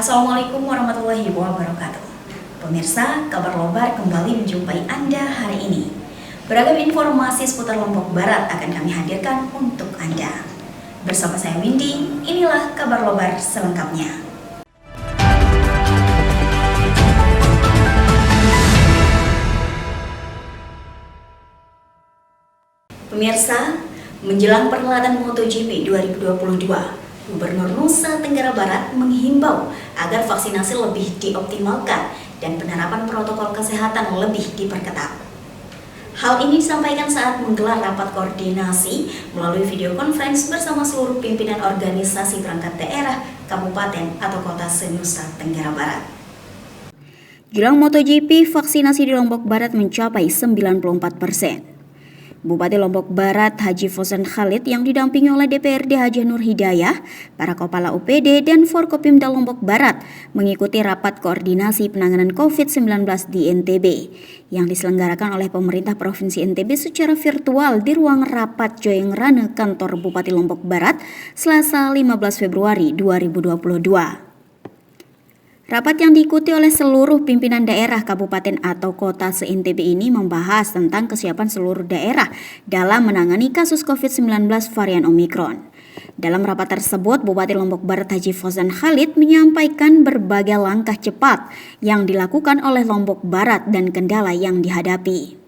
Assalamualaikum warahmatullahi wabarakatuh. Pemirsa, Kabar Lobar kembali menjumpai Anda hari ini. Beragam informasi seputar Lombok Barat akan kami hadirkan untuk Anda. Bersama saya Windy, inilah Kabar Lobar selengkapnya. Pemirsa, menjelang perhelatan MotoGP 2022, Gubernur Nusa Tenggara Barat menghimbau agar vaksinasi lebih dioptimalkan dan penerapan protokol kesehatan lebih diperketat. Hal ini disampaikan saat menggelar rapat koordinasi melalui video conference bersama seluruh pimpinan organisasi perangkat daerah, kabupaten, atau kota se-Nusa Tenggara Barat. Jelang MotoGP, vaksinasi di Lombok Barat mencapai 94%. Bupati Lombok Barat Haji Fosen Khalid yang didampingi oleh DPRD Haji Nur Hidayah, para kepala UPD dan Forkopimda Lombok Barat mengikuti rapat koordinasi penanganan COVID-19 di NTB yang diselenggarakan oleh pemerintah Provinsi NTB secara virtual di ruang rapat Joyeng Rane kantor Bupati Lombok Barat Selasa 15 Februari 2022. Rapat yang diikuti oleh seluruh pimpinan daerah, kabupaten atau kota se-NTB ini membahas tentang kesiapan seluruh daerah dalam menangani kasus COVID-19 varian Omikron. Dalam rapat tersebut, Bupati Lombok Barat Haji Fosen Khalid menyampaikan berbagai langkah cepat yang dilakukan oleh Lombok Barat dan kendala yang dihadapi.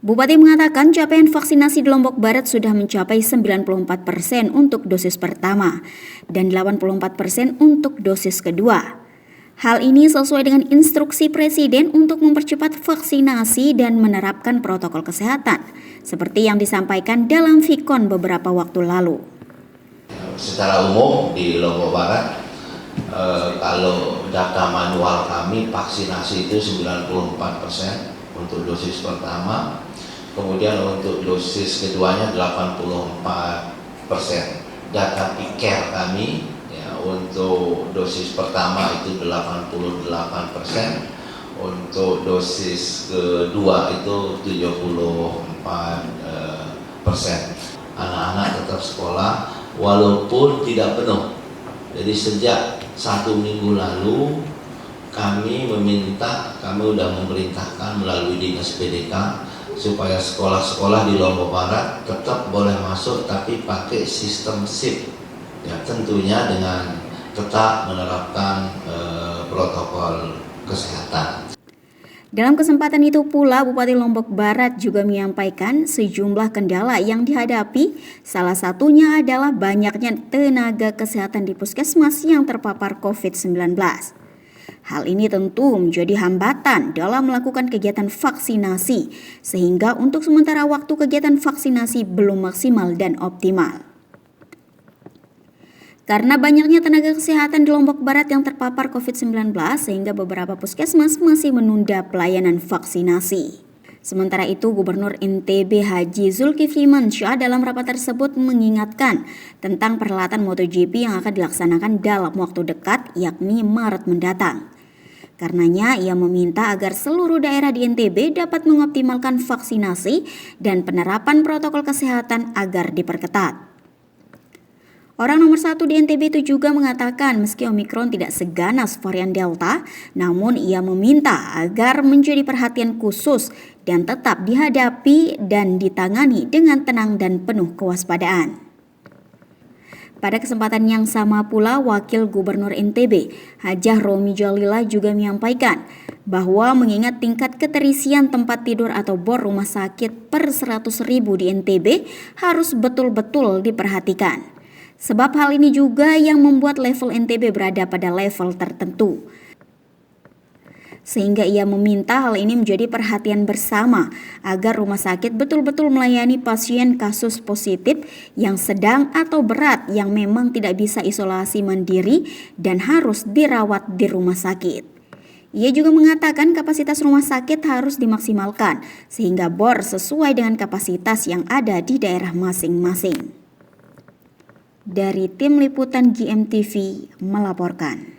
Bupati mengatakan capaian vaksinasi di Lombok Barat sudah mencapai 94% untuk dosis pertama dan 84% untuk dosis kedua. Hal ini sesuai dengan instruksi Presiden untuk mempercepat vaksinasi dan menerapkan protokol kesehatan, seperti yang disampaikan dalam Vikon beberapa waktu lalu. Secara umum di Lombok Barat, kalau data manual kami vaksinasi itu 94% untuk dosis pertama. Kemudian untuk dosis keduanya 84%. Data ICARE kami ya, untuk dosis pertama itu 88%, untuk dosis kedua itu 74%. Anak-anak tetap sekolah walaupun tidak penuh. Jadi sejak 1 minggu lalu kami sudah memerintahkan melalui Dinas PDK supaya sekolah-sekolah di Lombok Barat tetap boleh masuk tapi pakai sistem shift, ya tentunya dengan tetap menerapkan protokol kesehatan. Dalam kesempatan itu pula, Bupati Lombok Barat juga menyampaikan sejumlah kendala yang dihadapi, salah satunya adalah banyaknya tenaga kesehatan di puskesmas yang terpapar COVID-19. Hal ini tentu menjadi hambatan dalam melakukan kegiatan vaksinasi, sehingga untuk sementara waktu kegiatan vaksinasi belum maksimal dan optimal. Karena banyaknya tenaga kesehatan di Lombok Barat yang terpapar COVID-19, sehingga beberapa puskesmas masih menunda pelayanan vaksinasi. Sementara itu, Gubernur NTB Haji Zulkifli Mansyah dalam rapat tersebut mengingatkan tentang perhelatan MotoGP yang akan dilaksanakan dalam waktu dekat, yakni Maret mendatang. Karenanya, ia meminta agar seluruh daerah di NTB dapat mengoptimalkan vaksinasi dan penerapan protokol kesehatan agar diperketat. Orang nomor 1 di NTB itu juga mengatakan meski Omikron tidak seganas varian Delta, namun ia meminta agar menjadi perhatian khusus dan tetap dihadapi dan ditangani dengan tenang dan penuh kewaspadaan. Pada kesempatan yang sama pula, Wakil Gubernur NTB, Hajah Romi Jalila juga menyampaikan bahwa mengingat tingkat keterisian tempat tidur atau bor rumah sakit per 100.000 di NTB harus betul-betul diperhatikan. Sebab hal ini juga yang membuat level NTB berada pada level tertentu. Sehingga ia meminta hal ini menjadi perhatian bersama agar rumah sakit betul-betul melayani pasien kasus positif yang sedang atau berat yang memang tidak bisa isolasi mandiri dan harus dirawat di rumah sakit. Ia juga mengatakan kapasitas rumah sakit harus dimaksimalkan sehingga bor sesuai dengan kapasitas yang ada di daerah masing-masing. Dari tim liputan GMTV melaporkan.